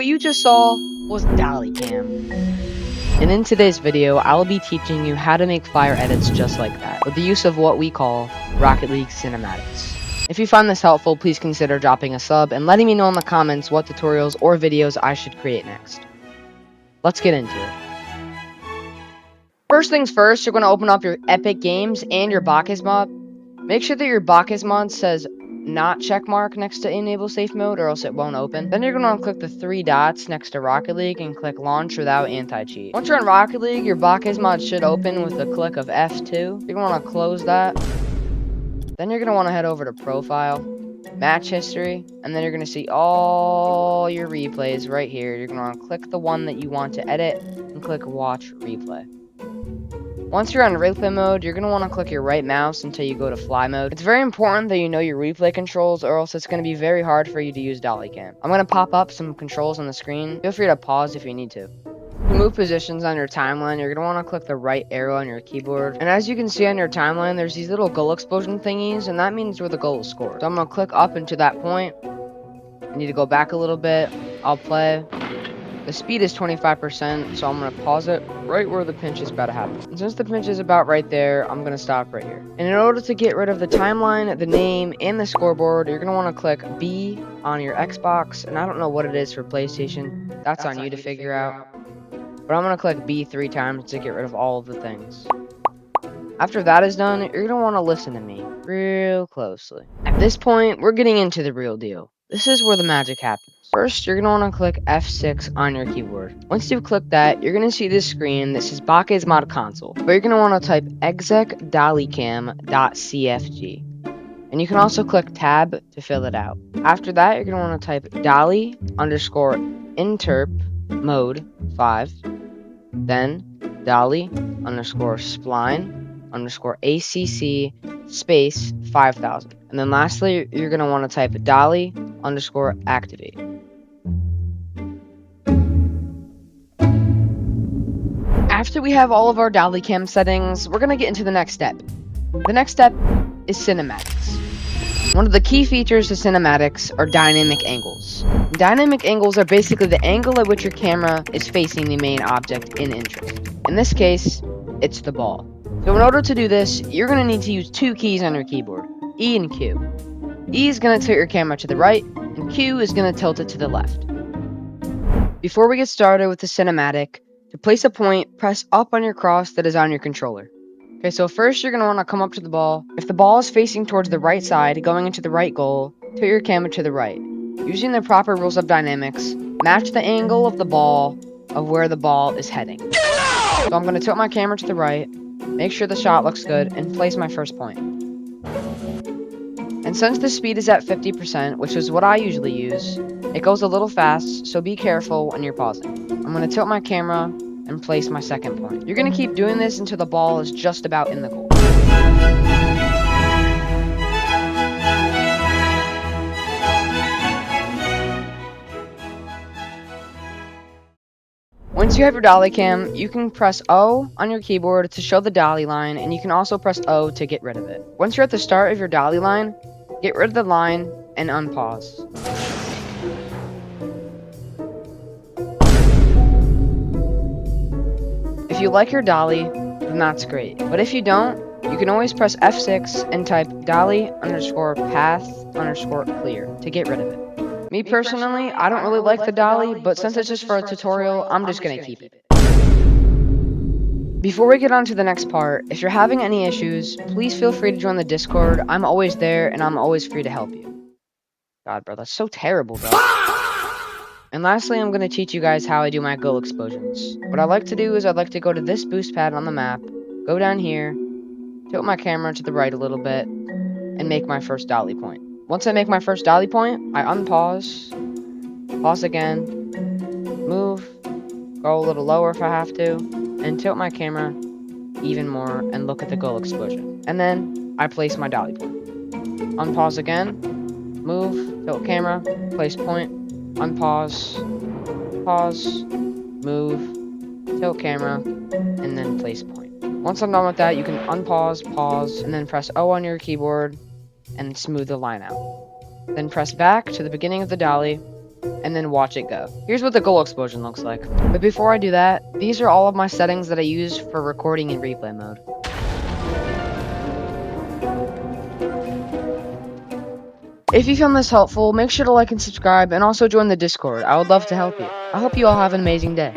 what you just saw was Dolly Cam. And in today's video, I'll be teaching you how to make fire edits just like that, with the use of what we call Rocket League cinematics. If you find this helpful, please consider dropping a sub and letting me know in the comments what tutorials or videos I should create next. Let's get into it. First things first, you're going to open up your Epic Games and your Bacchus mod. Make sure that your Bacchus mod says not checkmark next to enable safe mode or else it won't open. Then you're going to click the three dots next to Rocket League and click launch without anti-cheat. Once you're in Rocket League, your Bacchus mod should open with a click of F2. You're going to want to close that. Then you're going to want to head over to profile, match history, and then you're going to see all your replays right here. You're going to want to click the one that you want to edit and click watch replay. Once you're on replay mode, you're going to want to click your right mouse until you go to fly mode. It's very important that you know your replay controls or else it's going to be very hard for you to use Dolly Cam. I'm going to pop up some controls on the screen. Feel free to pause if you need to. To move positions on your timeline, you're going to want to click the right arrow on your keyboard. And as you can see on your timeline, there's these little goal explosion thingies, and that means where the goal is scored. So I'm going to click up into that point. I need to go back a little bit. I'll play. The speed is 25%, so I'm going to pause it right where the pinch is about to happen. And since the pinch is about right there, I'm going to stop right here. And in order to get rid of the timeline, the name, and the scoreboard, you're going to want to click B on your Xbox. And I don't know what it is for PlayStation. That's on you to figure out. But I'm going to click B 3 times to get rid of all of the things. After that is done, you're going to want to listen to me real closely. At this point, we're getting into the real deal. This is where the magic happens. First, you're going to want to click F6 on your keyboard. Once you click that, you're going to see this screen that says Bacchus Mod Console. But you're going to want to type exec.dollycam.cfg. And you can also click Tab to fill it out. After that, you're going to want to type dolly_interp mode 5. Then dolly_spline_acc space 5000. And then lastly, you're going to want to type dolly_activate. After we have all of our Dolly Cam settings, we're going to get into the next step. The next step is cinematics. One of the key features of cinematics are dynamic angles. Dynamic angles are basically the angle at which your camera is facing the main object in interest. In this case, it's the ball. So in order to do this, you're going to need to use two keys on your keyboard, E and Q. E is going to tilt your camera to the right, and Q is going to tilt it to the left. Before we get started with the cinematic, to place a point, press up on your cross that is on your controller. Okay, so first you're going to want to come up to the ball. If the ball is facing towards the right side, going into the right goal, tilt your camera to the right. Using the proper rules of dynamics, match the angle of the ball of where the ball is heading. So I'm going to tilt my camera to the right, make sure the shot looks good, and place my first point. And since the speed is at 50%, which is what I usually use, it goes a little fast, so be careful when you're pausing. I'm going to tilt my camera and place my second point. You're going to keep doing this until the ball is just about in the goal. Once you have your Dolly Cam, you can press O on your keyboard to show the dolly line, and you can also press O to get rid of it. Once you're at the start of your dolly line, get rid of the line and unpause. If you like your dolly, then that's great. But if you don't, you can always press F6 and type dolly_path_clear to get rid of it. Me personally, I don't really like the dolly, but since it's just for a tutorial, I'm just going to keep it. Before we get on to the next part, if you're having any issues, please feel free to join the Discord. I'm always there, and I'm always free to help you. God, bro, that's so terrible, bro. And lastly, I'm going to teach you guys how I do my goal explosions. What I like to do is I'd like to go to this boost pad on the map, go down here, tilt my camera to the right a little bit, and make my first dolly point. Once I make my first dolly point, I unpause, pause again, move, go a little lower if I have to, and tilt my camera even more and look at the goal explosion. And then I place my dolly point. Unpause again, move, tilt camera, place point, unpause, pause, move, tilt camera, and then place point. Once I'm done with that, you can unpause, pause, and then press O on your keyboard and smooth the line out. Then press back to the beginning of the dolly and then watch it go. Here's what the goal explosion looks like. But before I do that, these are all of my settings that I use for recording in replay mode. If you found this helpful, make sure to like and subscribe, and also join the Discord. I would love to help you. I hope you all have an amazing day.